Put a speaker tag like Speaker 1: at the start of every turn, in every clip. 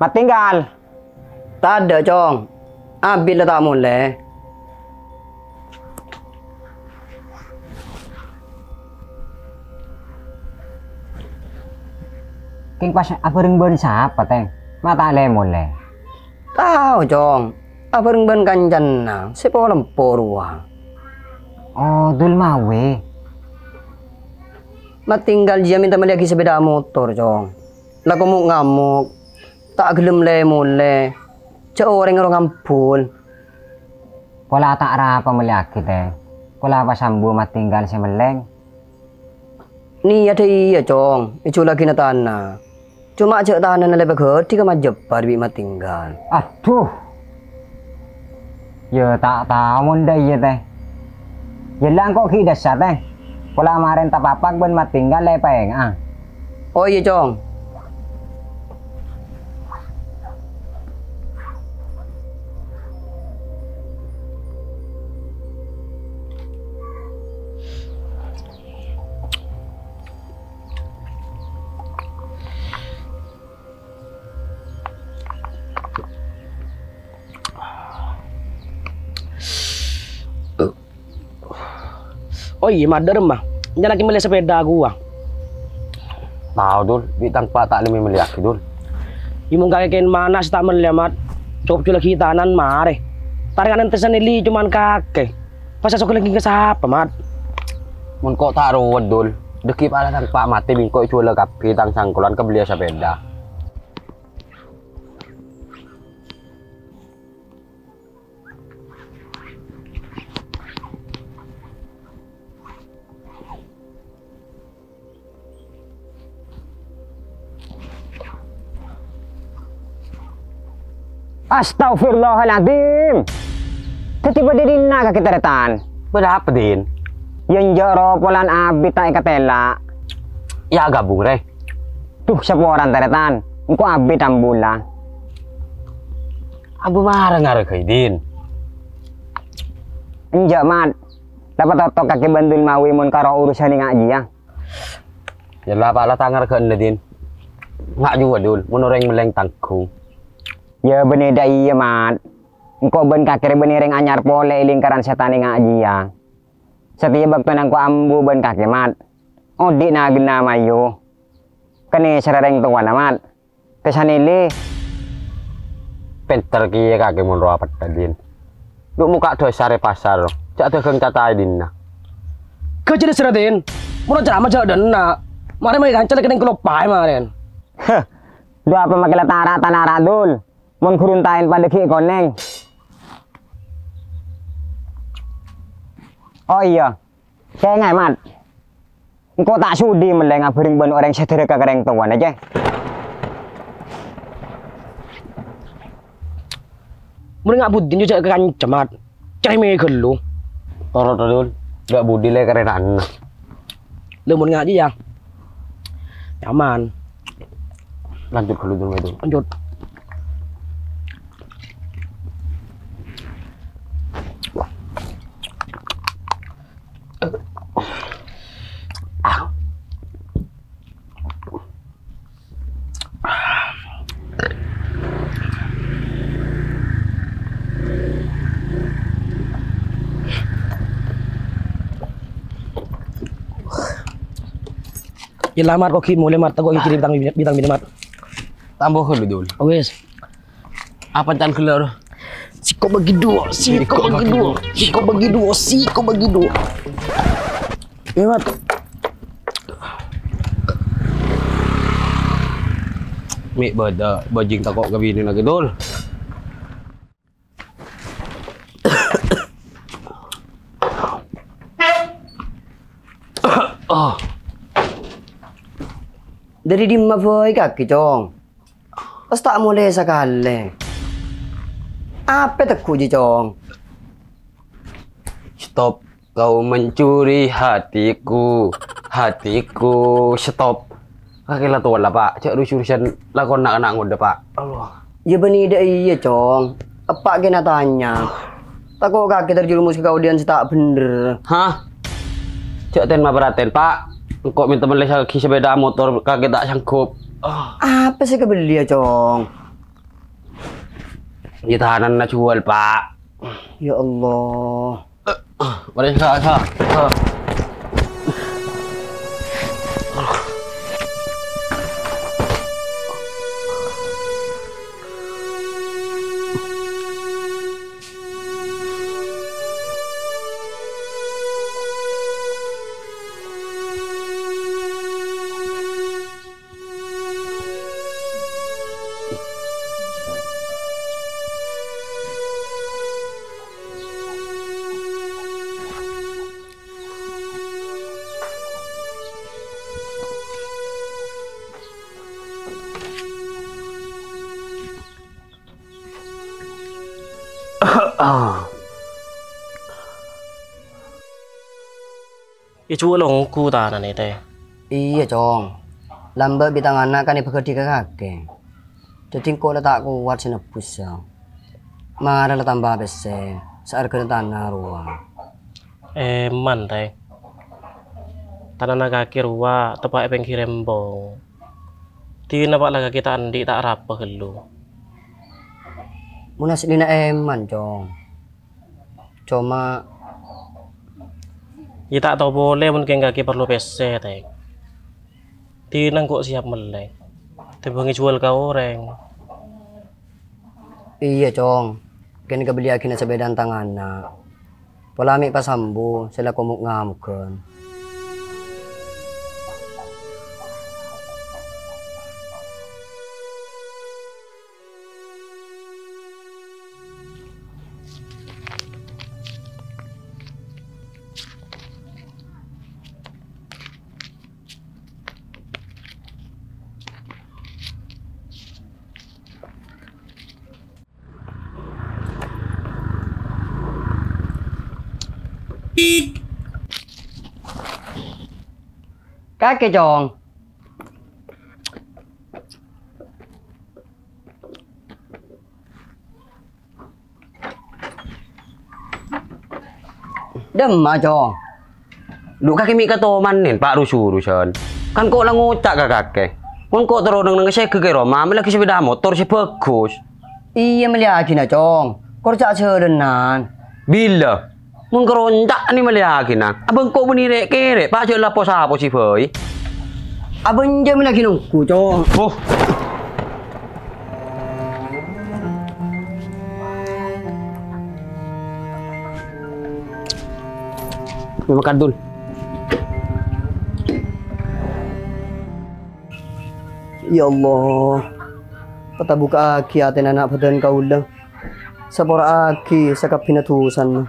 Speaker 1: Mat tinggal.
Speaker 2: Tak ada, Cong. Habis lah tak boleh.
Speaker 1: King pas apa ring siapa teng? Mata le mulai.
Speaker 2: Tahu, Cong. Apa ring kancan na? Siapa lempur ruang.
Speaker 1: Oh, dul mawe.
Speaker 2: Mat tinggal dia minta lagi sepeda motor, Cong. Laku mau ngamuk. Tak gelem le mulai. Cak orang ngampun.
Speaker 1: Pola tak rapa meliaki teng. Pola apa sambu mat tinggal si meleng.
Speaker 2: Ni ada iya, Cong. Itu lagi na tanah. Cuma cak tanah na lebih gede ke majebar bi mat tinggal.
Speaker 1: Aduh. Ya tak tahu munda iya teh. Jelang kok ki dasar teh. Pola kemarin tak papak ben mat tinggal le peng ah.
Speaker 2: Oh iya, Cong.
Speaker 3: Oh iya, mader mah. Jangan lagi melihat sepeda gua.
Speaker 4: Tahu dul, bitang pak tak limi melihat dul.
Speaker 3: Imong kakek mana tak melihat. Cukup cula kita nan mare. Taringan tesan ili cuman kakek. Pas sok lagi ke siapa mat?
Speaker 4: Mun kok tak ruwet dul. Deki pala tang pak mati bingko cula kapi tang sangkulan ke beli sepeda.
Speaker 1: Astagfirullahaladzim. Tiba di naga kita retan.
Speaker 4: Berapa din?
Speaker 1: Yang jero polan abit tak ikatela.
Speaker 4: Ya gabung re.
Speaker 1: Tuh siapa orang teretan? Engkau abit ambulan.
Speaker 4: Abu marah ngare kay din.
Speaker 1: Enjak mat. Dapat totok kaki bantuin mawi mun karo urusan ngaji ya.
Speaker 4: Ya lah pala tangar ke anda din. Ngak juga dul. Mun orang meleng tangkung.
Speaker 1: Ya beneda iya mat. Engkau ben kakir benireng anyar pole lingkaran setan ngaji ya. Setiap waktu nangku ambu ben kaki mat. Odik na gena mayo. Kene serereng tuan mat. Tesanili.
Speaker 4: Pinter kiye kaki mun roa petadin. Lu muka dosare pasar. Cak dagang catai dinna.
Speaker 3: Kau jadi seratin. Mau ceramah jauh dan nak. Mari mai kancel kena kelopai maren.
Speaker 1: Heh. Dua apa makilah tara tanara dul. Mun kuruntain pada ki koneng. Oh iya. Saya ngai mat. Engkau tak sudi meleng abring ben orang sedere ka kereng tuan aja.
Speaker 3: Mun ngak budin juga ke kancemat. Cai me gelu.
Speaker 4: Toro dul. Gak budi le kerenan.
Speaker 3: Lu mun ngaji ya. Nyaman.
Speaker 4: Lanjut dulu dulu itu.
Speaker 3: Lanjut. Ilamat kok mulai mat kok kirim bintang mat.
Speaker 4: Tambah dulu dul.
Speaker 3: Oh wes.
Speaker 4: Apa tan keluar?
Speaker 3: Siko bagi dua, siko bagi dua, siko bagi dua, siko bagi dua. Ya mat.
Speaker 4: Mik bada bajing takok kabini lagi dul.
Speaker 2: Oh. Dari di mavoy kaki, Cong. Pas tak mulai sekali. Apa teku ji, Cong?
Speaker 4: Stop, kau mencuri hatiku, hatiku, stop. Kakilah tuan lah pak, cak urusan lakon nak ngoda pak. Allah.
Speaker 2: Ya benih dah iya, Cong. Apa kena tanya? Tak kok kaki terjerumus ke audiens tak bener.
Speaker 4: Hah? Cek ten mah beraten, Pak. Kok minta beli lagi sepeda motor kaki tak sanggup.
Speaker 2: Apa sih kebeli ya, Cong?
Speaker 4: Di tahanan nak jual, Pak.
Speaker 2: Ya Allah.
Speaker 4: Mari sa.
Speaker 3: Icu long ku ta na ni teh.
Speaker 2: Iya, Cong. Lambat bitang anak kan dipekerti ke kakek. Jadi kok letak kuat sinebus ya. Marah le tambah bese. Seharga tanah ruang.
Speaker 3: Man teh. Tanah naga kirua tepak epeng kirembong. Di napak laga kita andi tak rapa helu.
Speaker 2: Munas lina eman, Cong. Cuma
Speaker 3: Ya tak tahu boleh mungkin kaki perlu PC teh. Di nang kok siap melek. Tebangi jual kau orang.
Speaker 2: iya, Cong. Kini kebeli akhirnya sepeda tangan anak. Polamik pas sambu, sila komuk ngamukkan. Kakek, Cong. Demah, Cong.
Speaker 4: Lu kaki mi katoman nih, Pak rusuhan. Kan kok lang ngucak ka kakek. Kan kok terus nang saya ke Roma, lagi sepeda motor sih bagus.
Speaker 2: Iya melihat na, Cong. Korca serenan.
Speaker 4: Bila? Mun kerontak ni maliagi na. Abang kok menirek kere, Pak jela pos apa sih, boy?
Speaker 2: Abang jam lagi nunggu, Cong.
Speaker 4: Oh. Makan dul.
Speaker 2: Ya Allah. Pata buka aki atin anak badan kaulah. Sapora aki sakap pinatusan.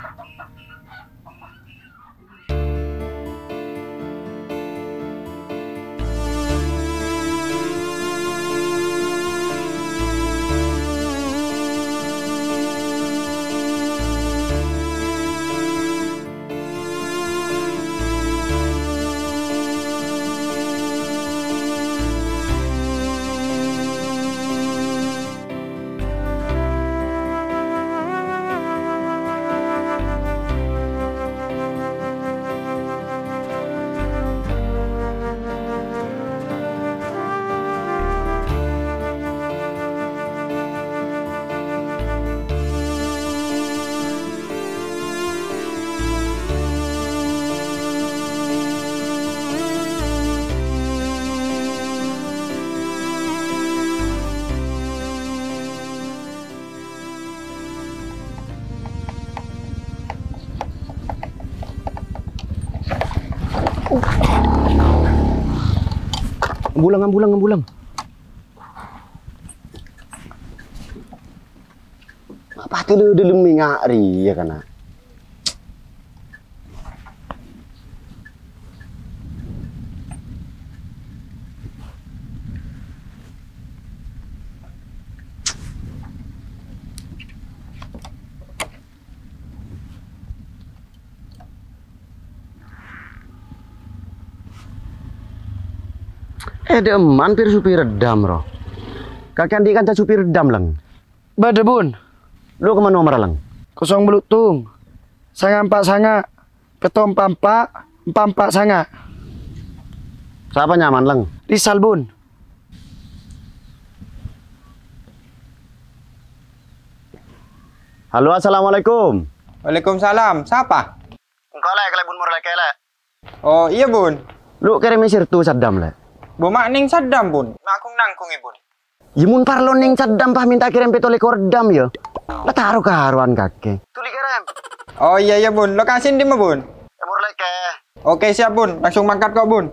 Speaker 4: Ambulang. Apa tu dulu mingari ya kana? Ada eman pir supir redam roh. Kakek Andi kan supir redam lang.
Speaker 3: Bada bun.
Speaker 4: Lu kemana nomor lang?
Speaker 5: Kosong belutung. Sanga 4 sanga. Peto 4 sanga.
Speaker 6: Siapa nyaman leng?
Speaker 5: Risal bun.
Speaker 6: Halo, assalamualaikum.
Speaker 7: Waalaikumsalam. Siapa?
Speaker 6: Engkau lek bun mur lek lek.
Speaker 7: Oh iya bun.
Speaker 6: Lu kirim sirtu Saddam lek.
Speaker 7: Bu mak ning Saddam bun. Makung nangkung bun.
Speaker 6: Yimun parlo ning Saddam pah minta kirim petole kordam ya. Lah taruh karuan kakek. Tuli kirim.
Speaker 7: Oh iya bun. Lokasi di mana bun?
Speaker 6: Mur lek.
Speaker 7: Oke siap bun. Langsung mangkat kok bun.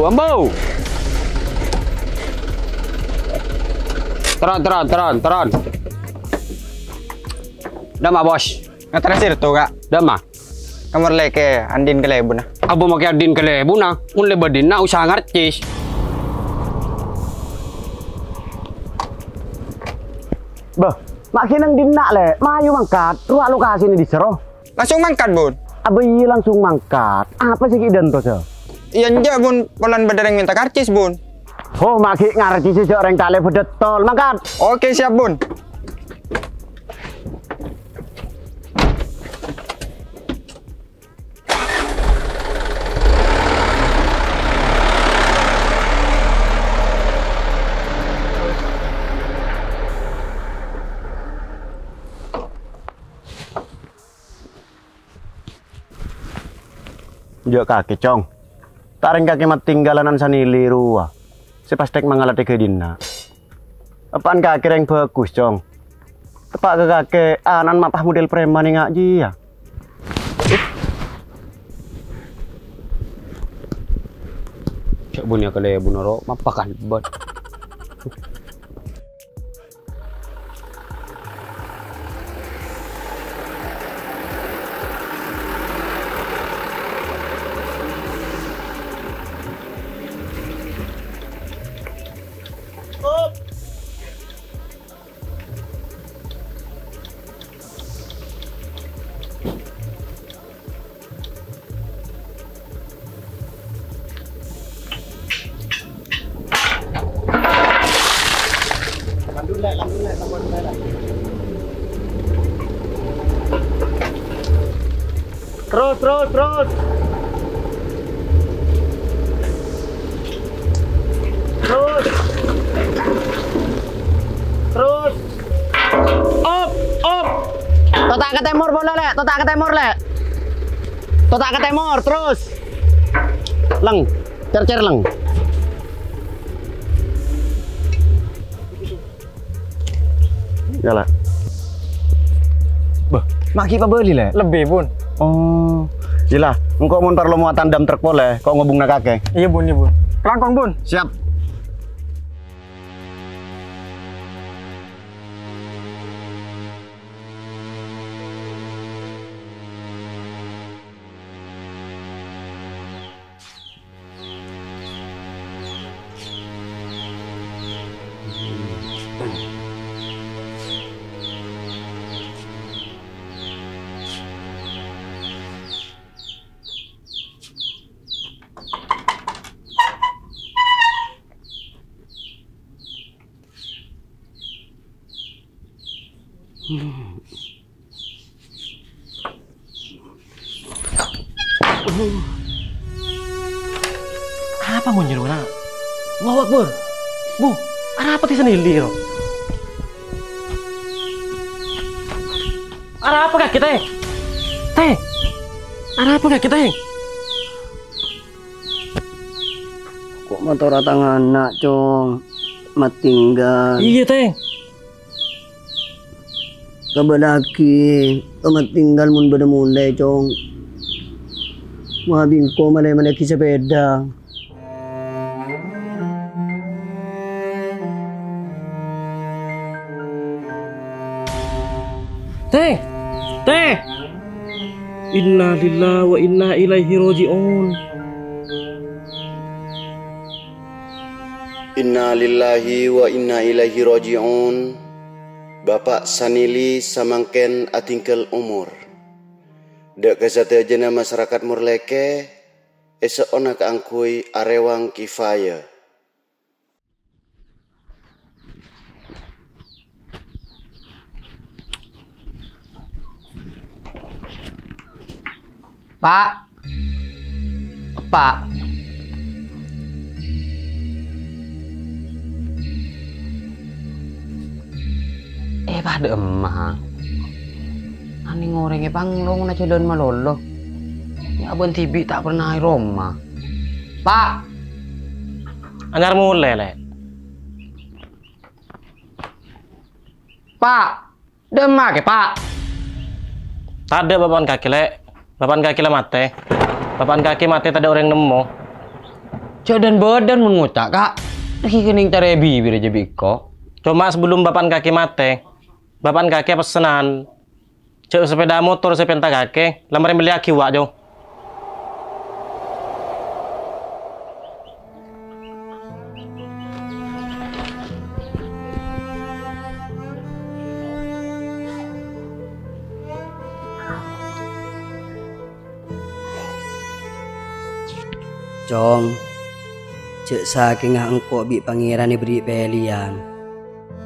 Speaker 4: Ambo. Teron. Dama bos.
Speaker 7: Ngetrasir tuh kak.
Speaker 4: Dama.
Speaker 7: Kamar leke andin ke lebun.
Speaker 4: Abo make adin ke lebuna. Un lebedin na usaha ngarcis.
Speaker 6: Bah, makin nang dina le. Mayu mangkat. Ruang lokasi ini diseroh.
Speaker 7: Langsung mangkat bun.
Speaker 6: Abai langsung mangkat. Apa sih idan to se?
Speaker 7: Iya nja bun. Polan badareng minta karcis bun.
Speaker 6: Oh, maki ngarci sih orang tale bedetol. Mangkat.
Speaker 7: Oke siap bun.
Speaker 6: Jo kaki cong. Taring kaki mat tinggalanan sanili ruah. Sepastek mangalate ke dina. Apaan kaki yang bagus cong. Tepak ke kaki anan mapah model preman yang ngaji ya.
Speaker 4: Cak bunya ke lebun ro mapakan bot.
Speaker 6: Terus. Op. Totak ke timur bola le, totak ke timur terus. Leng, cer leng. Yalah. Bah, maki pa beli le?
Speaker 7: Lebih bun.
Speaker 6: Oh. Yalah, engkau mun perlu muatan dam truk boleh, kok ngobungna kakek.
Speaker 7: Iya bun. Kelangkong bun.
Speaker 6: Siap.
Speaker 3: Apa mau nyuruh mana? Ngawak bur. Bu, ada apa di sini liro? Ada apa kaki teh? Teh, ada apa kaki teh?
Speaker 2: Kok motor tangan anak, Cong? Matinggal.
Speaker 3: Iya teh.
Speaker 2: Kabadaki, matinggal mun beda mulai, Cong. Mabing ko malay-malay ki sepeda.
Speaker 3: Teh, teh. Inna lillahi wa inna ilaihi roji'un.
Speaker 6: Inna lillahi wa inna ilaihi raji'un. Bapak Sanili samangken atingkel umur. Dek kesate jena masyarakat murleke esok onak angkui arewang kifaya.
Speaker 4: Pak. Pak. Pada emah. Ani ngorengnya panglong na cedon malolo. Ya abon tibi tak pernah ai Roma. Pak.
Speaker 3: Anyar mulai le.
Speaker 4: Pak. Demak ya, Pak.
Speaker 3: Tak ada bapan kaki le. Bapan kaki le mate. Bapan kaki mate tak ada orang nemu.
Speaker 4: Cedon badan mun ngutak, Kak. Lagi kening tarebi bir aja biko.
Speaker 3: Cuma sebelum bapan kaki mate, bapan kaki pesenan. Cek sepeda motor sepenta kaki, lamar beli aki wak jo.
Speaker 2: Cong, cek saking engko bi pangeran beri pelian.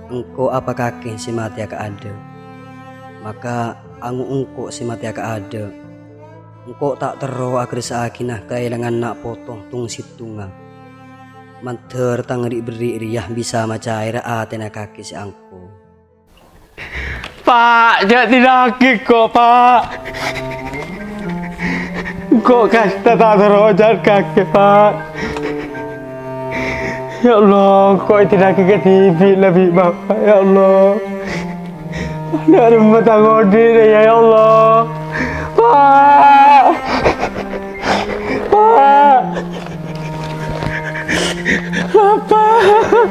Speaker 2: Engko apa kaki si mati aka ada. Maka angu engko si mati aka ada. Engko tak tero akhir sakinah kailangan nak potong tung situnga. Manter tangri beri riyah bisa macair atena kaki si angko.
Speaker 3: Pak, jadi lagi kok Pak. Kok kasta tak terojan kaki Pak. Ya Allah, kok tidak ke TV lebih Bapak, ya Allah. Mana ada mata ngodi ya Allah. Pak. Pak. Bapak.